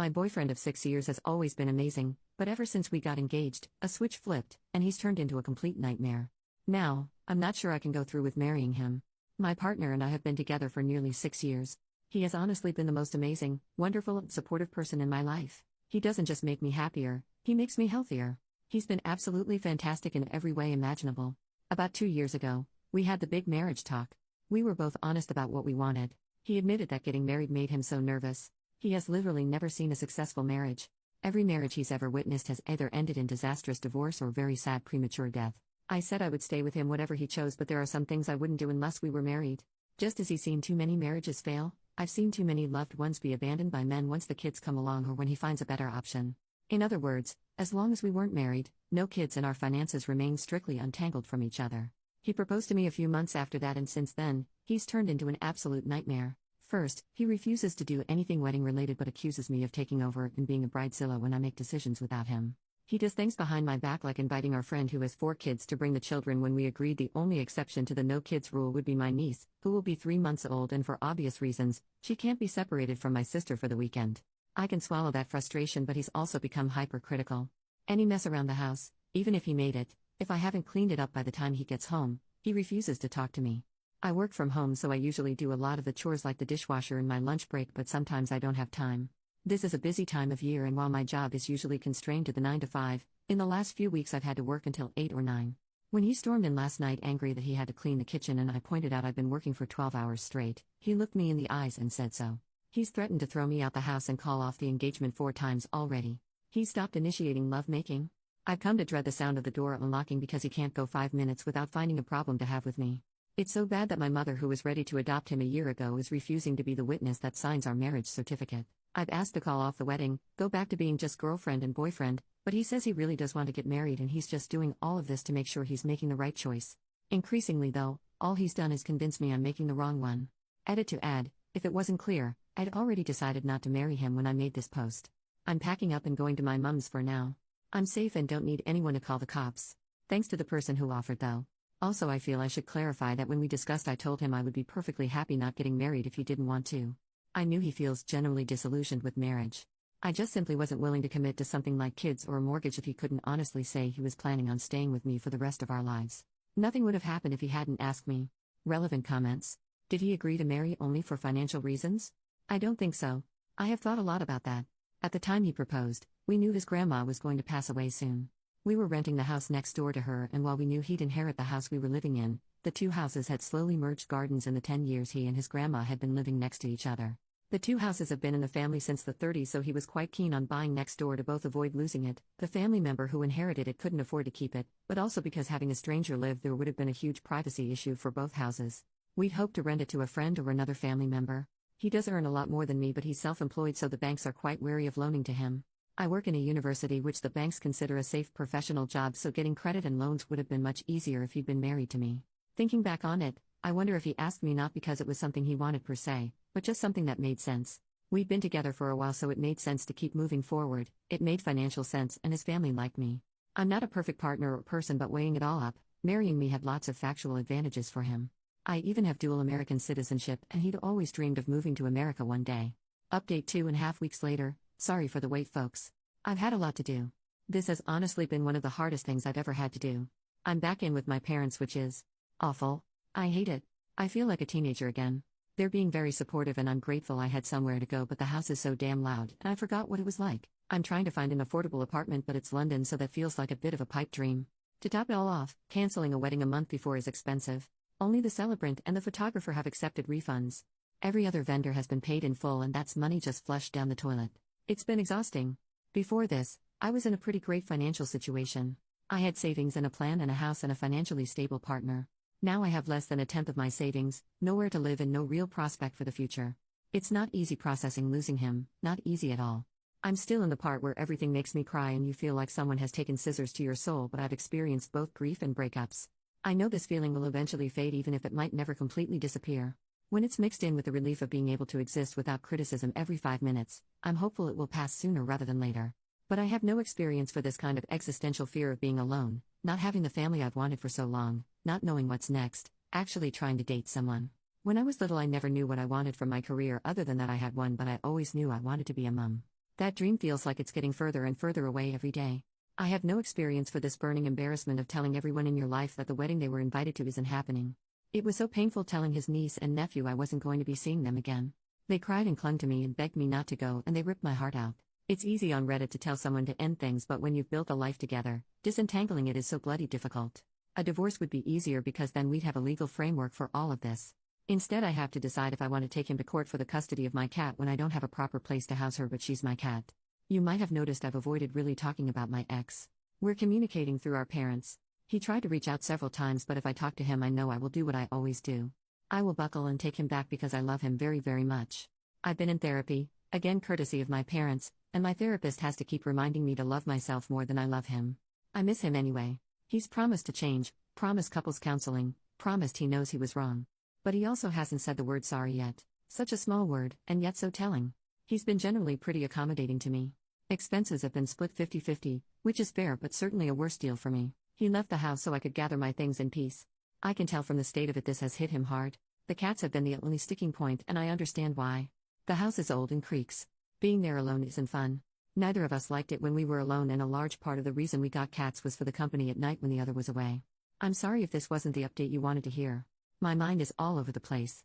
My boyfriend of 6 years has always been amazing, but ever since we got engaged, a switch flipped, and he's turned into a complete nightmare. Now, I'm not sure I can go through with marrying him. My partner and I have been together for nearly 6 years. He has honestly been the most amazing, wonderful, and supportive person in my life. He doesn't just make me happier, he makes me healthier. He's been absolutely fantastic in every way imaginable. About 2 years ago, we had the big marriage talk. We were both honest about what we wanted. He admitted that getting married made him so nervous. He has literally never seen a successful marriage. Every marriage he's ever witnessed has either ended in disastrous divorce or very sad premature death. I said I would stay with him whatever he chose, but there are some things I wouldn't do unless we were married. Just as he's seen too many marriages fail, I've seen too many loved ones be abandoned by men once the kids come along or when he finds a better option. In other words, as long as we weren't married, no kids, and our finances remained strictly untangled from each other. He proposed to me a few months after that, and since then, he's turned into an absolute nightmare. First, he refuses to do anything wedding related but accuses me of taking over and being a bridezilla when I make decisions without him. He does things behind my back, like inviting our friend who has 4 kids to bring the children when we agreed the only exception to the no kids rule would be my niece, who will be 3 months old, and for obvious reasons, she can't be separated from my sister for the weekend. I can swallow that frustration, but he's also become hypercritical. Any mess around the house, even if he made it, if I haven't cleaned it up by the time he gets home, he refuses to talk to me. I work from home, so I usually do a lot of the chores like the dishwasher in my lunch break, but sometimes I don't have time. This is a busy time of year, and while my job is usually constrained to the 9 to 5, in the last few weeks I've had to work until 8 or 9. When he stormed in last night angry that he had to clean the kitchen and I pointed out I've been working for 12 hours straight, he looked me in the eyes and said so. He's threatened to throw me out the house and call off the engagement 4 times already. He's stopped initiating lovemaking. I've come to dread the sound of the door unlocking because he can't go 5 minutes without finding a problem to have with me. It's so bad that my mother, who was ready to adopt him a year ago, is refusing to be the witness that signs our marriage certificate. I've asked to call off the wedding, go back to being just girlfriend and boyfriend, but he says he really does want to get married, and he's just doing all of this to make sure he's making the right choice. Increasingly though, all he's done is convince me I'm making the wrong one. Edit to add, if it wasn't clear, I'd already decided not to marry him when I made this post. I'm packing up and going to my mum's for now. I'm safe and don't need anyone to call the cops. Thanks to the person who offered though. Also, I feel I should clarify that when we discussed, I told him I would be perfectly happy not getting married if he didn't want to. I knew he feels generally disillusioned with marriage. I just simply wasn't willing to commit to something like kids or a mortgage if he couldn't honestly say he was planning on staying with me for the rest of our lives. Nothing would have happened if he hadn't asked me. Relevant comments. Did he agree to marry only for financial reasons? I don't think so. I have thought a lot about that. At the time he proposed, we knew his grandma was going to pass away soon. We were renting the house next door to her, and while we knew he'd inherit the house we were living in, the 2 houses had slowly merged gardens in the 10 years he and his grandma had been living next to each other. The 2 houses have been in the family since the 30s, so he was quite keen on buying next door to both avoid losing it. The family member who inherited it couldn't afford to keep it, but also because having a stranger live there would have been a huge privacy issue for both houses. We'd hoped to rent it to a friend or another family member. He does earn a lot more than me, but he's self-employed, so the banks are quite wary of loaning to him. I work in a university which the banks consider a safe professional job, so getting credit and loans would have been much easier if he'd been married to me. Thinking back on it, I wonder if he asked me not because it was something he wanted per se, but just something that made sense. We'd been together for a while, so it made sense to keep moving forward. It made financial sense, and his family liked me. I'm not a perfect partner or person, but weighing it all up, marrying me had lots of factual advantages for him. I even have dual American citizenship, and he'd always dreamed of moving to America one day. Update 2.5 weeks later. Sorry for the wait, folks. I've had a lot to do. This has honestly been one of the hardest things I've ever had to do. I'm back in with my parents, which is awful. I hate it. I feel like a teenager again. They're being very supportive, and I'm grateful I had somewhere to go, but the house is so damn loud, and I forgot what it was like. I'm trying to find an affordable apartment, but it's London, so that feels like a bit of a pipe dream. To top it all off, canceling a wedding a month before is expensive. Only the celebrant and the photographer have accepted refunds. Every other vendor has been paid in full, and that's money just flushed down the toilet. It's been exhausting. Before this, I was in a pretty great financial situation. I had savings and a plan and a house and a financially stable partner. Now I have less than a tenth of my savings, nowhere to live, and no real prospect for the future. It's not easy processing losing him, not easy at all. I'm still in the part where everything makes me cry and you feel like someone has taken scissors to your soul, but I've experienced both grief and breakups. I know this feeling will eventually fade, even if it might never completely disappear. When it's mixed in with the relief of being able to exist without criticism every 5 minutes, I'm hopeful it will pass sooner rather than later. But I have no experience for this kind of existential fear of being alone, not having the family I've wanted for so long, not knowing what's next, actually trying to date someone. When I was little, I never knew what I wanted from my career other than that I had one, but I always knew I wanted to be a mom. That dream feels like it's getting further and further away every day. I have no experience for this burning embarrassment of telling everyone in your life that the wedding they were invited to isn't happening. It was so painful telling his niece and nephew I wasn't going to be seeing them again. They cried and clung to me and begged me not to go, and they ripped my heart out. It's easy on Reddit to tell someone to end things, but when you've built a life together, disentangling it is so bloody difficult. A divorce would be easier because then we'd have a legal framework for all of this. Instead, I have to decide if I want to take him to court for the custody of my cat when I don't have a proper place to house her, but she's my cat. You might have noticed I've avoided really talking about my ex. We're communicating through our parents. He tried to reach out several times, but if I talk to him, I know I will do what I always do. I will buckle and take him back because I love him very, very much. I've been in therapy, again courtesy of my parents, and my therapist has to keep reminding me to love myself more than I love him. I miss him anyway. He's promised to change, promised couples counseling, promised he knows he was wrong. But he also hasn't said the word sorry yet. Such a small word, and yet so telling. He's been generally pretty accommodating to me. Expenses have been split 50-50, which is fair but certainly a worse deal for me. He left the house so I could gather my things in peace. I can tell from the state of it this has hit him hard. The cats have been the only sticking point, and I understand why. The house is old and creaks. Being there alone isn't fun. Neither of us liked it when we were alone, and a large part of the reason we got cats was for the company at night when the other was away. I'm sorry if this wasn't the update you wanted to hear. My mind is all over the place.